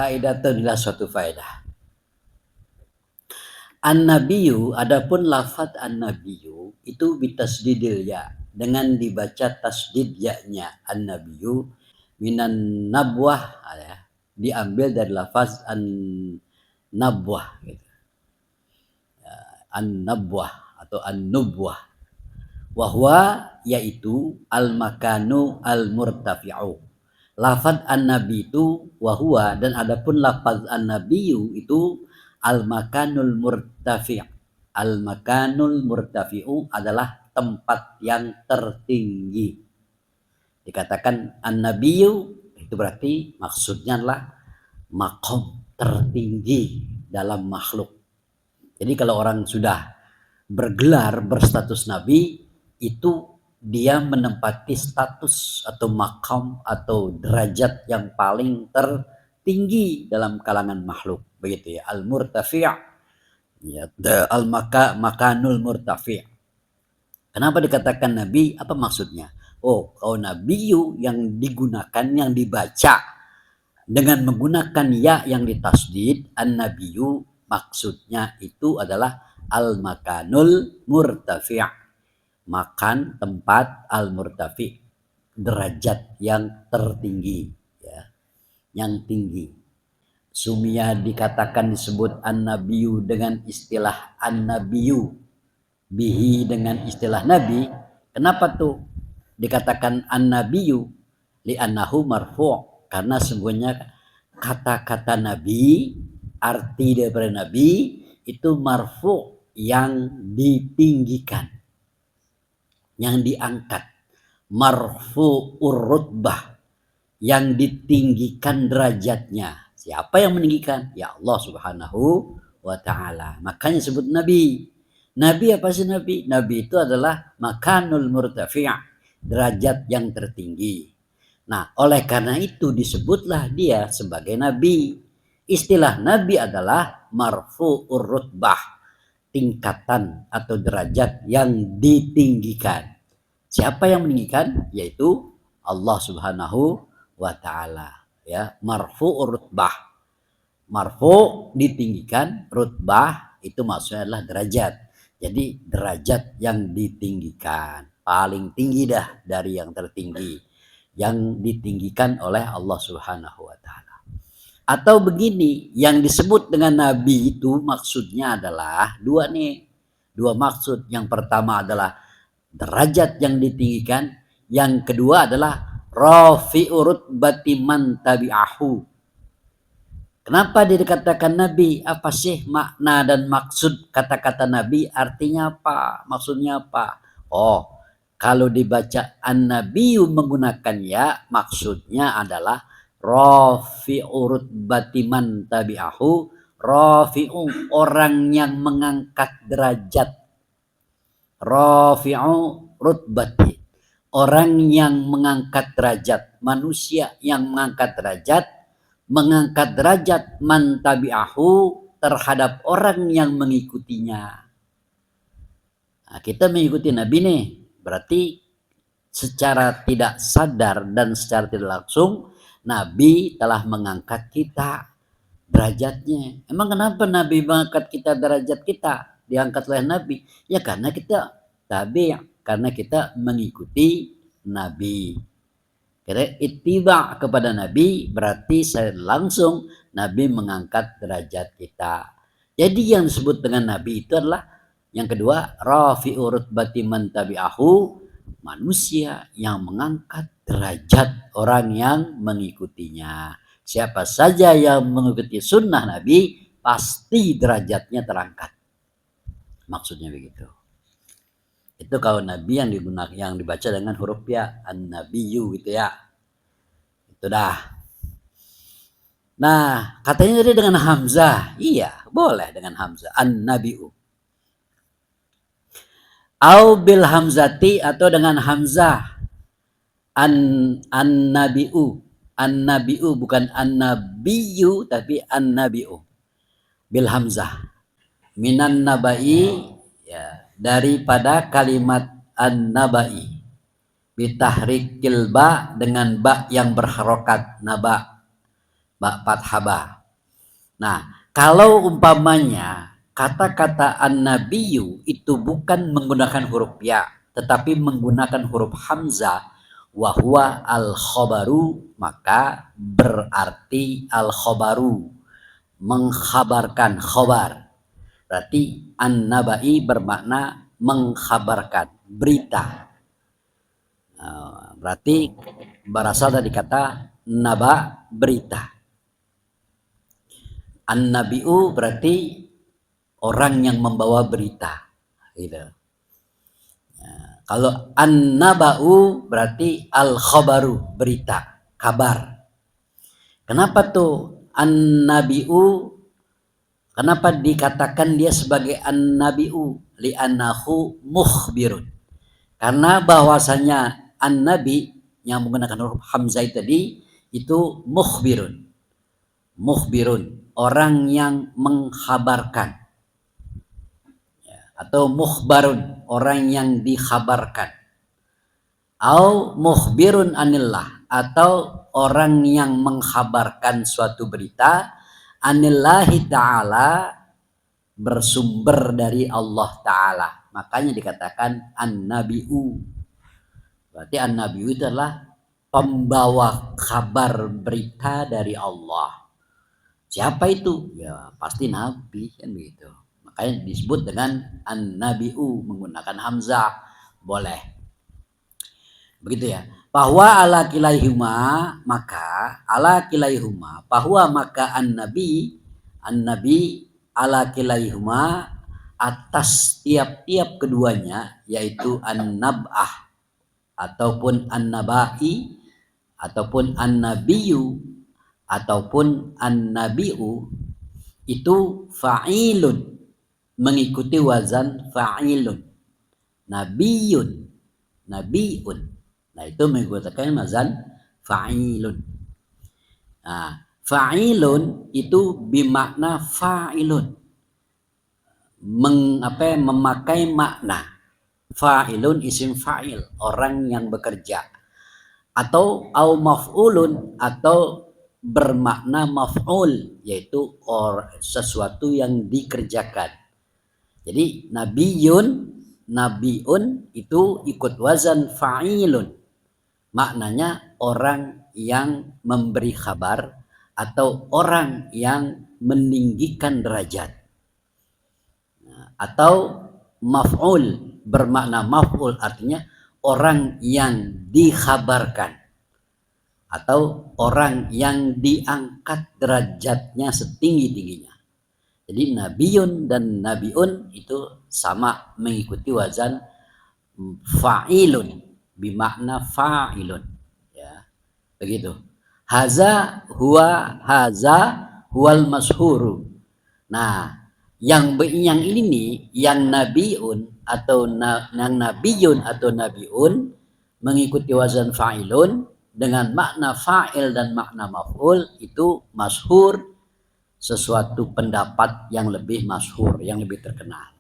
Faidatun ila suatu faedah. An-nabiyyu, adapun lafaz an-nabiyyu itu bitasdidil ya, dengan dibaca tasdid ya-nya. An-nabiyyu minan nabwah ya, diambil dari lafaz an-nabwah gitu. An-nabwah atau an-nubwah. Wahwa yaitu al-makanu al-murtafi'u. Lafaz an-nabi itu wahwa, dan adapun lafaz an-nabiyyu itu al-makanul murtafi'. Al-makanul murtafi'u adalah tempat yang tertinggi. Dikatakan an-nabiyyu itu berarti maksudnya adalah maqam tertinggi dalam makhluk. Jadi kalau orang sudah bergelar berstatus nabi, itu dia menempati status atau makam atau derajat yang paling tertinggi dalam kalangan makhluk, begitu ya. Al-murtafi' ya, makanul murtafi'. Kenapa dikatakan nabi? Apa maksudnya? Oh, kalau nabiyu yang digunakan, yang dibaca dengan menggunakan ya yang ditasdid, an-nabiyu maksudnya itu adalah al-makanul murtafi'. Makan tempat, al-murtafi', derajat yang tertinggi ya, yang tinggi. Sumia dikatakan disebut an-nabiyyu dengan istilah an-nabiyyu bihi dengan istilah nabi. Kenapa tuh dikatakan an-nabiyyu? Li'annahu marfu', karena sungguhnya kata-kata nabi, arti daripada nabi itu marfu', yang ditinggikan, yang diangkat. Marfu'ur rutbah, yang ditinggikan derajatnya. Siapa yang meninggikan? Ya Allah Subhanahu wa ta'ala. Makanya sebut nabi. Nabi apa sih nabi? Nabi itu adalah makanul murtafi', derajat yang tertinggi. Nah, oleh karena itu disebutlah dia sebagai nabi. Istilah nabi adalah marfu'ur rutbah, tingkatan atau derajat yang ditinggikan. Siapa yang meninggikan? Yaitu Allah Subhanahu wa ta'ala ya. Marfu'ur rutbah, marfu' ditinggikan, rutbah itu maksudnya adalah derajat. Jadi derajat yang ditinggikan, paling tinggi dah dari yang tertinggi, yang ditinggikan oleh Allah Subhanahu wa ta'ala. Atau begini, yang disebut dengan nabi itu maksudnya adalah dua nih, dua maksud. Yang pertama adalah derajat yang ditinggikan, yang kedua adalah rafi'u rutbati man tabi'ahu. Kenapa dia dikatakan nabi? Apa sih makna dan maksud kata-kata nabi? Artinya apa? Maksudnya apa? Oh, kalau dibaca an-nabiyyu menggunakan ya, maksudnya adalah rafi'u rutbati man tabi'ahu. Rafi'u, orang yang mengangkat derajat. Rafi'u rutbati, orang yang mengangkat derajat, manusia yang mengangkat derajat man tabi'ahu, terhadap orang yang mengikutinya. Nah, kita mengikuti nabi nih, berarti secara tidak sadar dan secara tidak langsung nabi telah mengangkat kita derajatnya. Emang kenapa nabi mengangkat kita derajat kita, diangkat oleh nabi? Ya karena kita tabi', karena kita mengikuti nabi. Karena ittiba kepada nabi berarti saya langsung nabi mengangkat derajat kita. Jadi yang disebut dengan nabi itu adalah yang kedua, rafi'u rutbati man tabi'ahu, manusia yang mengangkat derajat orang yang mengikutinya. Siapa saja yang mengikuti sunnah nabi pasti derajatnya terangkat. Maksudnya begitu. Itu kalau nabi yang digunakan, yang dibaca dengan huruf ya, an-nabiyyu gitu ya. Itu dah. Nah, katanya tadi dengan hamzah. Iya, boleh dengan hamzah. An-nabiyyu. Au bil hamzati, atau dengan hamzah. An-nabiyyu. An-nabiyyu bukan an-nabiyyu tapi an-nabiyyu. Bil hamzah. Minan nabai, ya, daripada kalimat an-nabai, bitahrikil ba, dengan ba yang berharokat, naba, fathaba. Nah, kalau umpamanya kata-kata an-nabiyyu itu bukan menggunakan huruf ya, tetapi menggunakan huruf hamzah, wa huwa al-khabaru, maka berarti al-khabaru, mengkhabarkan, khabar. Berarti an-nabai bermakna mengkhabarkan, berita. Berarti berasal dari kata naba, berita. An-nabi'u berarti orang yang membawa berita. Gitu. Kalau an-naba'u berarti al-khabaru, berita, kabar. Kenapa tuh an-nabi'u? Kenapa dikatakan dia sebagai an-nabi'u? Li'annahu mukhbirun. Karena bahwasanya an-nabi yang menggunakan huruf hamzah tadi itu mukhbirun. Mukhbirun, orang yang mengkhabarkan. Atau mukhbarun, orang yang dikhabarkan. Au mukhbirun anillah, atau orang yang mengkhabarkan suatu berita anillahi ta'ala, bersumber dari Allah Ta'ala. Makanya dikatakan an-nabi'u. Berarti an-nabi'u itu adalah pembawa kabar berita dari Allah. Siapa itu? Ya pasti nabi, kan begitu. Makanya disebut dengan an-nabi'u, menggunakan hamzah. Boleh. Begitu ya. Bahwa ala kilaihuma, maka ala kilaihuma, bahwa maka an-nabi ala kilaihuma, atas tiap-tiap keduanya, yaitu an-nab'ah ataupun an-nabai ataupun an-nabiyyu ataupun an-nabi'u, itu fa'ilun, mengikuti wazan fa'ilun. Nabiyun, nabiun, nah itu menggunakan wazan fa'ilun. Nah, fa'ilun itu bimakna fa'ilun, memakai makna. Fa'ilun isim fa'il, orang yang bekerja. Atau au maf'ulun, atau bermakna maf'ul, yaitu sesuatu yang dikerjakan. Jadi nabiun itu ikut wazan fa'ilun, maknanya orang yang memberi kabar atau orang yang meninggikan derajat. Atau maf'ul bermakna maf'ul, artinya orang yang dikhabarkan atau orang yang diangkat derajatnya setinggi-tingginya. Jadi nabiyun dan nabiun itu sama, mengikuti wazan fa'ilun, bimakna fa'ilun, ya. Begitu. Haza huwal mashhuru. Nah, yang ini nih, yang nabiun atau yang nabiyun atau nabiun mengikuti wazan fa'ilun dengan makna fa'il dan makna maf'ul, itu masyhur, sesuatu pendapat yang lebih masyhur, yang lebih terkenal.